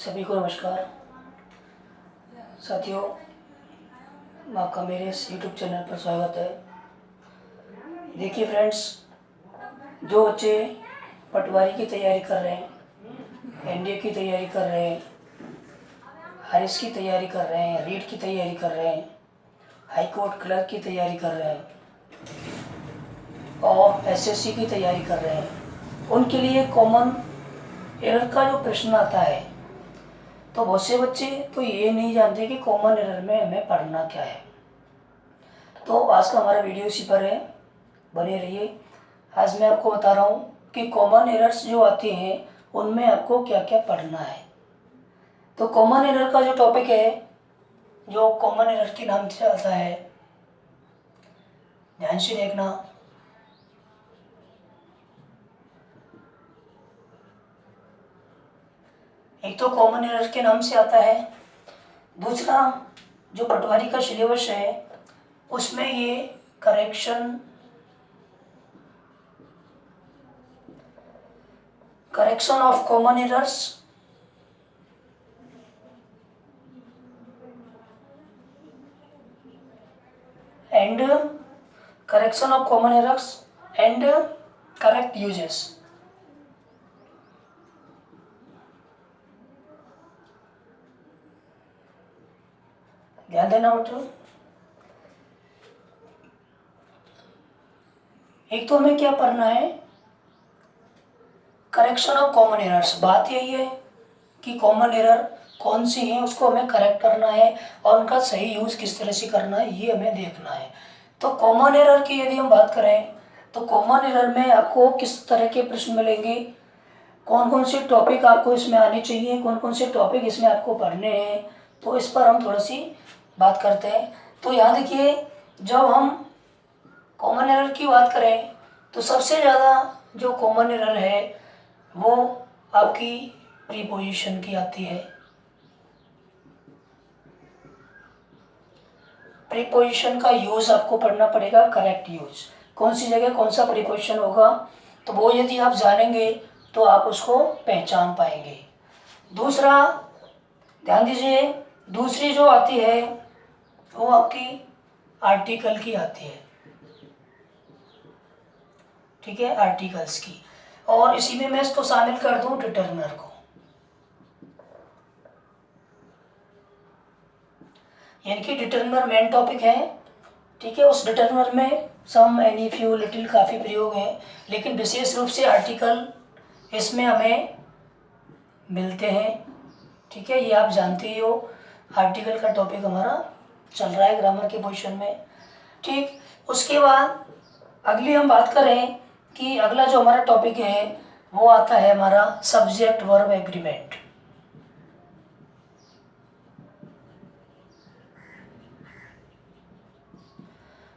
सभी को नमस्कार साथियों, आपका मेरे इस यूट्यूब चैनल पर स्वागत है। देखिए फ्रेंड्स, जो बच्चे पटवारी की तैयारी कर रहे हैं, एनडीए की तैयारी कर रहे हैं, आरएस की तैयारी कर रहे हैं, रीट की तैयारी कर रहे हैं, हाई कोर्ट क्लर्क की तैयारी कर रहे हैं और एसएससी की तैयारी कर रहे हैं, उनके लिए कॉमन एरर का जो प्रश्न आता है, तो बहुत से बच्चे तो ये नहीं जानते कि कॉमन एरर में हमें पढ़ना क्या है। तो आज का हमारा वीडियो इसी पर है, बने रहिए। आज मैं आपको बता रहा हूँ कि कॉमन एरर्स जो आती हैं उनमें आपको क्या क्या पढ़ना है। तो कॉमन एरर का जो टॉपिक है, जो कॉमन एरर के नाम से आता है, ध्यान से देखना। एक तो कॉमन एरर के नाम से आता है, दूसरा जो पटवारी का सिलेबस है उसमें ये correction of common errors and correction of common errors and correct uses. ध्यान देना बच्चों। एक तो हमें क्या पढ़ना है, करेक्शन ऑफ कॉमन एरर्स। बात यही है कि कॉमन एरर कौन सी है, उसको हमें करेक्ट करना है और उनका सही यूज किस तरह से करना है, ये हमें देखना है। तो कॉमन एरर की यदि हम बात करें तो कॉमन एरर में आपको किस तरह के प्रश्न मिलेंगे, कौन कौन से टॉपिक आपको इसमें आने चाहिए, कौन कौन से टॉपिक इसमें आपको पढ़ने हैं, तो इस पर हम थोड़ी सी बात करते हैं। तो यहाँ देखिए, जब हम कॉमन एरर की बात करें तो सबसे ज़्यादा जो कॉमन एरर है वो आपकी प्रीपोजिशन की आती है। प्रीपोजिशन का यूज आपको पढ़ना पड़ेगा, करेक्ट यूज, कौन सी जगह कौन सा प्रीपोजिशन होगा, तो वो यदि आप जानेंगे तो आप उसको पहचान पाएंगे। दूसरा, ध्यान दीजिए, दूसरी जो आती है वो आपकी आर्टिकल की आती है, ठीक है, आर्टिकल्स की। और इसी में मैं इसको शामिल कर दूं डिटरमिनर को, यानी कि डिटरमिनर मेन टॉपिक है, ठीक है। उस डिटरमिनर में सम, एनी, फ्यू, लिटिल काफ़ी प्रयोग हैं, लेकिन विशेष रूप से आर्टिकल इसमें हमें मिलते हैं, ठीक है। ये आप जानते ही हो, आर्टिकल का टॉपिक हमारा चल रहा है ग्रामर के पोजीशन में, ठीक। उसके बाद अगली हम बात करें कि अगला जो हमारा टॉपिक है वो आता है हमारा सब्जेक्ट वर्ब एग्रीमेंट।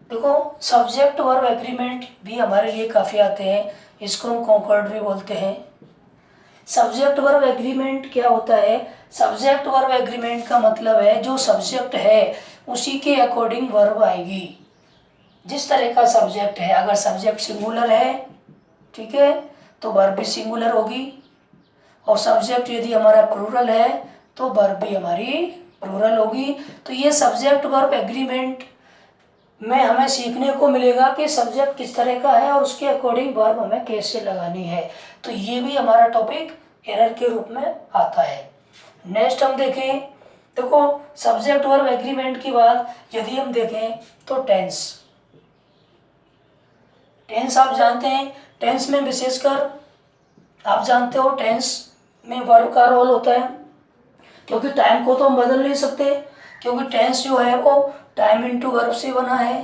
देखो, सब्जेक्ट वर्ब एग्रीमेंट भी हमारे लिए काफ़ी आते हैं, इसको हम कॉन्कॉर्ड भी बोलते हैं। सब्जेक्ट वर्ब एग्रीमेंट क्या होता है? सब्जेक्ट वर्ब एग्रीमेंट का मतलब है जो सब्जेक्ट है उसी के अकॉर्डिंग वर्ब आएगी। जिस तरह का सब्जेक्ट है, अगर सब्जेक्ट सिंगुलर है, ठीक है, तो वर्ब भी सिंगुलर होगी, और सब्जेक्ट यदि हमारा प्लूरल है तो वर्ब भी हमारी प्लूरल होगी। तो ये सब्जेक्ट वर्ब एग्रीमेंट में हमें सीखने को मिलेगा कि सब्जेक्ट किस तरह का है और उसके अकॉर्डिंग वर्ब हमें कैसे लगानी है। तो ये भी हमारा टॉपिक एरर के रूप में आता है। नेक्स्ट हम देखें, देखो सब्जेक्ट वर्ब एग्रीमेंट की बात यदि हम देखें तो टेंस आप जानते हैं, टेंस में विशेषकर आप जानते हो टेंस में वर्ब का रोल होता है, क्योंकि टाइम को तो हम बदल नहीं सकते, क्योंकि टेंस जो है वो टाइम इनटू वर्ब से बना है,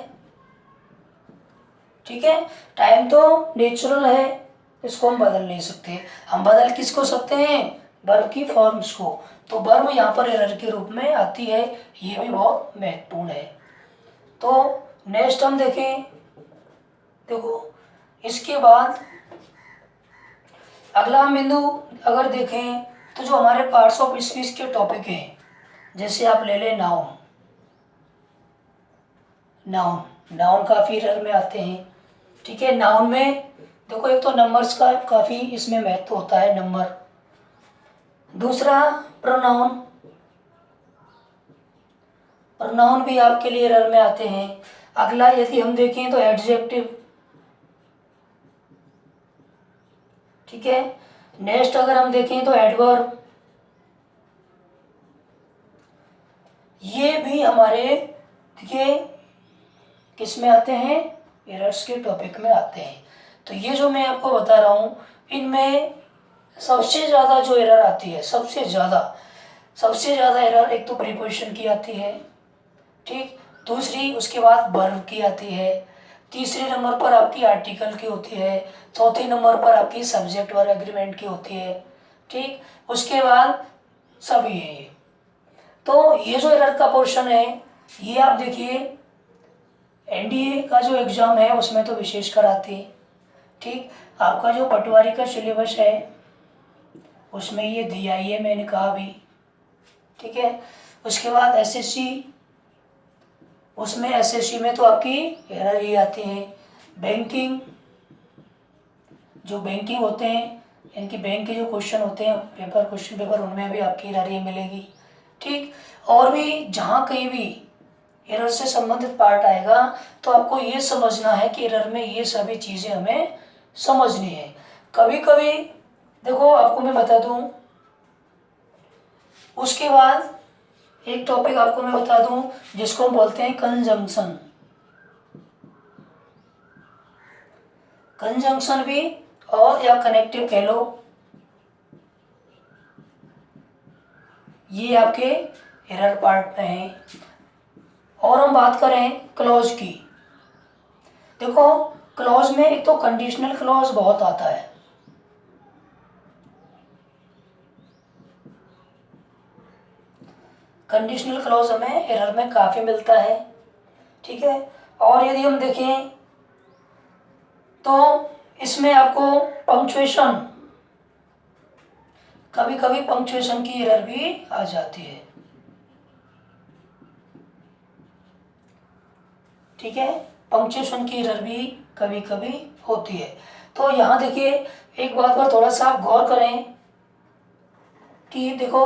ठीक है। टाइम तो नेचुरल है, इसको हम बदल नहीं सकते। हम बदल किसको सकते हैं? वर्ब की फॉर्म्स को। तो वर्ब यहाँ पर एरर के रूप में आती है, ये भी बहुत महत्वपूर्ण है। तो नेक्स्ट हम देखें, देखो इसके बाद अगला बिंदु अगर देखें तो जो हमारे पार्ट्स ऑफ स्पीच के टॉपिक हैं, जैसे आप ले लें नाउन। नाउन काफ़ी एरर में आते हैं, ठीक है। नाउन में देखो, एक तो नंबर्स का काफ़ी इसमें महत्व होता है। दूसरा प्रोनाउन, प्रोनाउन भी आपके लिए एरर में आते हैं। अगला यदि हम देखें तो एडजेक्टिव, ठीक है। नेक्स्ट अगर हम देखें तो एडवर्ब, ये भी हमारे देखिए किस में आते हैं, एरर्स के टॉपिक में आते हैं। तो ये जो मैं आपको बता रहा हूँ इनमें सबसे ज़्यादा जो एरर आती है, सबसे ज़्यादा एरर एक तो प्रीपोजिशन की आती है, ठीक। दूसरी उसके बाद वर्ब की आती है। तीसरे नंबर पर आपकी आर्टिकल की होती है। चौथे नंबर पर आपकी सब्जेक्ट वर्ब एग्रीमेंट की होती है, ठीक। उसके बाद सभी है ये। तो ये जो एरर का पोर्शन है ये आप देखिए एनडीए का जो एग्ज़ाम है उसमें तो विशेष कर आती है, ठीक। आपका जो पटवारी का सिलेबस है उसमें ये दिया ही है, मैंने कहा भी, ठीक है। उसके बाद एसएससी, उसमें एसएससी में तो आपकी एरर ही आती है। बैंकिंग, जो बैंकिंग होते हैं इनकी बैंक के जो क्वेश्चन होते हैं क्वेश्चन पेपर उनमें भी आपकी एरर ही मिलेगी, ठीक। और भी जहाँ कहीं भी एरर से संबंधित पार्ट आएगा तो आपको ये समझना है कि एरर में ये सभी चीज़ें हमें समझनी है। कभी कभी देखो आपको मैं बता दूं, उसके बाद एक टॉपिक आपको मैं बता दूं जिसको हम बोलते हैं कंजंक्शन। कंजंक्शन भी और या कनेक्टिव कह लो, ये आपके एरर पार्ट में है। और हम बात करें क्लॉज की, देखो क्लॉज में एक तो कंडीशनल क्लॉज बहुत आता है, कंडीशनल क्लॉज हमें एरर में काफ़ी मिलता है, ठीक है। और यदि हम देखें तो इसमें आपको पंक्चुएशन, कभी कभी पंक्चुएशन की एरर भी आ जाती है, ठीक है। पंक्चुएशन की एरर भी कभी कभी होती है। तो यहाँ देखिए एक बात पर थोड़ा सा आप गौर करें कि देखो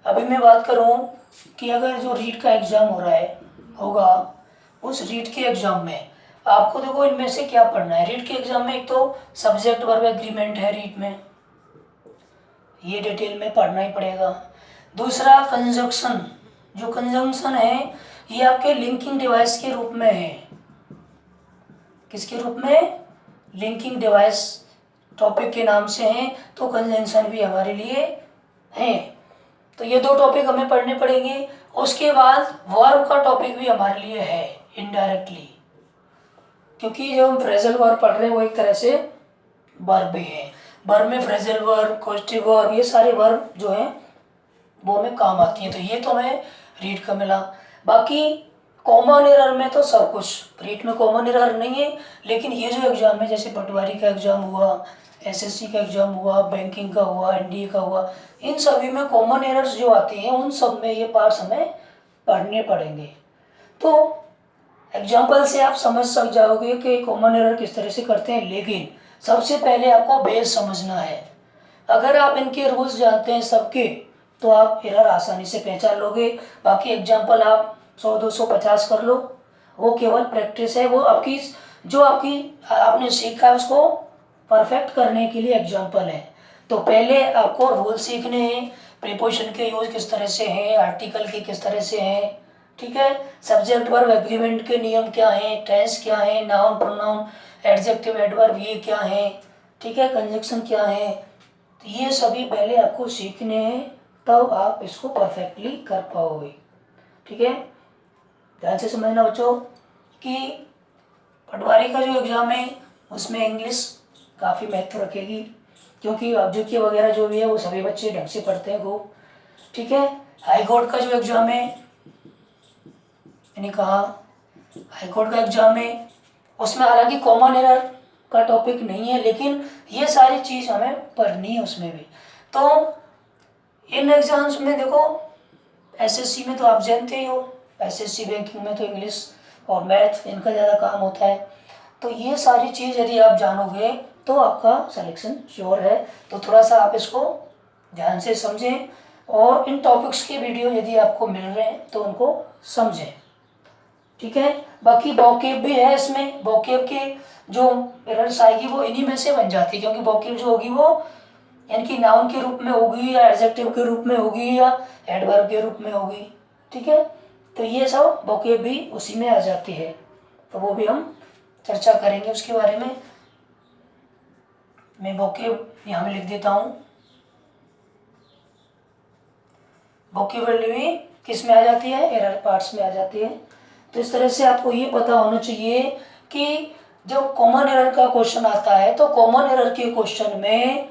अभी मैं बात करूँ कि अगर जो रीट का एग्ज़ाम हो रहा है होगा, उस रीट के एग्ज़ाम में आपको देखो इनमें से क्या पढ़ना है। रीट के एग्ज़ाम में एक तो सब्जेक्ट वर्ब एग्रीमेंट है रीट में, ये डिटेल में पढ़ना ही पड़ेगा। दूसरा कंजंक्शन, जो कंजंक्शन है ये आपके लिंकिंग डिवाइस के रूप में है। किसके रूप में, लिंकिंग डिवाइस टॉपिक के नाम से हैं, तो कंजंक्शन भी हमारे लिए हैं। तो ये दो टॉपिक हमें पढ़ने पड़ेंगे। उसके बाद वर्ब का टॉपिक भी हमारे लिए है इनडायरेक्टली, क्योंकि जो हम फ्रेजल वर्ब पढ़ रहे हैं वो एक तरह से वर्ब भी है। वर्ब में फ्रेजल वर्ब, कॉस्टिव वर्ब, ये सारे वर्ब जो हैं वो हमें काम आती हैं। तो ये तो हमें रीड का मिला। बाकी कॉमन एरर में तो सब कुछ, रीट में कॉमन एरर नहीं है, लेकिन ये जो एग्ज़ाम है जैसे पटवारी का एग्ज़ाम हुआ, एसएससी का एग्ज़ाम हुआ, बैंकिंग का हुआ, एनडीए का हुआ, इन सभी में कॉमन एरर्स जो आती हैं उन सब में ये पार्ट्स हमें पढ़ने पड़ेंगे। तो एग्जाम्पल से आप समझ सक जाओगे कि कॉमन एरर किस तरह से करते हैं, लेकिन सबसे पहले आपको बेस समझना है। अगर आप इनके रूल्स जानते हैं सबके तो आप एरर आसानी से पहचान लोगे। बाकी एग्जाम्पल आप 100-250 कर लो, वो केवल प्रैक्टिस है, वो आपकी जो आपने सीखा है उसको परफेक्ट करने के लिए एग्जाम्पल है। तो पहले आपको रूल सीखने हैं, प्रीपोजिशन के यूज किस तरह से हैं, आर्टिकल के किस तरह से हैं, ठीक है। सब्जेक्ट वर्ब एग्रीमेंट के नियम क्या हैं, टेंस क्या है, नाउन प्रोनाउन एडजेक्टिव एडवर्ब ये क्या है, ठीक है, कंजक्शन क्या है, तो ये सभी पहले आपको सीखने हैं, तब आप इसको परफेक्टली कर पाओगे, ठीक है। ध्यान से समझना बच्चों कि पटवारी का जो एग्ज़ाम है उसमें इंग्लिश काफ़ी महत्व रखेगी, क्योंकि ऑब्जेक्टिव वगैरह जो भी है वो सभी बच्चे ढंग से पढ़ते हैं वो, ठीक है। हाई कोर्ट का जो एग्ज़ाम है, मैंने कहा हाई कोर्ट का एग्ज़ाम है, उसमें हालांकि कॉमन एरर का टॉपिक नहीं है, लेकिन ये सारी चीज़ हमें पढ़नी है उसमें भी। तो इन एग्ज़ाम्स में देखो एसएससी में तो आप जानते ही हो, एसएससी बैंकिंग में तो इंग्लिश और मैथ इनका ज़्यादा काम होता है। तो ये सारी चीज़ यदि आप जानोगे तो आपका सिलेक्शन श्योर है। तो थोड़ा सा आप इसको ध्यान से समझें और इन टॉपिक्स के वीडियो यदि आपको मिल रहे हैं तो उनको समझें, ठीक है। बाकी वोकैब भी है इसमें, वोकैब के जो एरर्स आएगी वो इन्हीं में से बन जाती है, क्योंकि वोकैब जो होगी वो यानी कि नाउन के रूप में होगी या एडजेक्टिव के रूप में होगी या एडवर्ब के रूप में होगी, ठीक है। तो ये सब वोकैब भी उसी में आ जाती है, तो वो भी हम चर्चा करेंगे उसके बारे में। मैं वोकैब यहाँ में लिख देता हूँ। वोकैबुलरी किस में आ जाती है, एरर पार्ट्स में आ जाती है। तो इस तरह से आपको ये पता होना चाहिए कि जब कॉमन एरर का क्वेश्चन आता है तो कॉमन एरर के क्वेश्चन में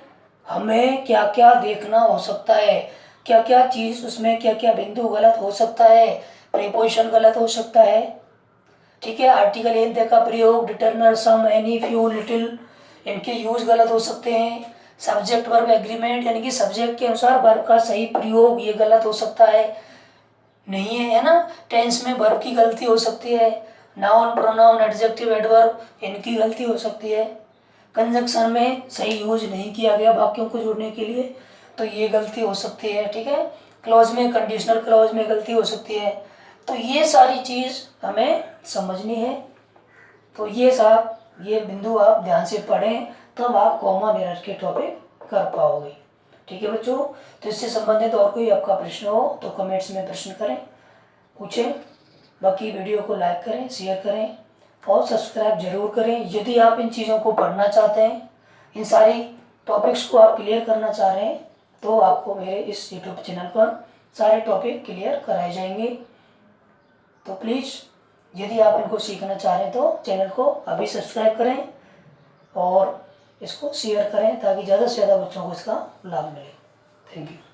हमें क्या क्या देखना हो सकता है, क्या क्या चीज़ उसमें, क्या क्या बिंदु गलत हो सकता है, प्रीपोजिशन गलत हो सकता है, ठीक है। आर्टिकल इन का प्रयोग, डिटरमिनर, सम, एनी, फ्यू, लिटिल, इनके यूज गलत हो सकते हैं। सब्जेक्ट वर्ब एग्रीमेंट यानी कि सब्जेक्ट के अनुसार वर्ब का सही प्रयोग ये गलत हो सकता है, नहीं है ना। टेंस में वर्ब की गलती हो सकती है, नाउन, प्रोनाउन, एडजेक्टिव, एडवर्ब इनकी गलती हो सकती है। कंजंक्शन में सही यूज नहीं किया गया वाक्यों को जोड़ने के लिए, तो ये गलती हो सकती है, ठीक है। क्लॉज में, कंडीशनल क्लॉज में गलती हो सकती है। तो ये सारी चीज़ हमें समझनी है। तो ये बिंदु आप ध्यान से पढ़ें, तब आप कॉमन एरर के टॉपिक कर पाओगे, ठीक है बच्चों। तो इससे संबंधित और कोई आपका प्रश्न हो तो कमेंट्स में प्रश्न करें, पूछें। बाकी वीडियो को लाइक करें, शेयर करें और सब्सक्राइब जरूर करें। यदि आप इन चीज़ों को पढ़ना चाहते हैं, इन सारी टॉपिक्स को आप क्लियर करना चाह रहे हैं, तो आपको मेरे इस यूट्यूब चैनल पर सारे टॉपिक क्लियर कराए जाएंगे। तो प्लीज़ यदि आप इनको सीखना चाह रहे हैं तो चैनल को अभी सब्सक्राइब करें और इसको शेयर करें ताकि ज़्यादा से ज़्यादा बच्चों को इसका लाभ मिले। Thank you.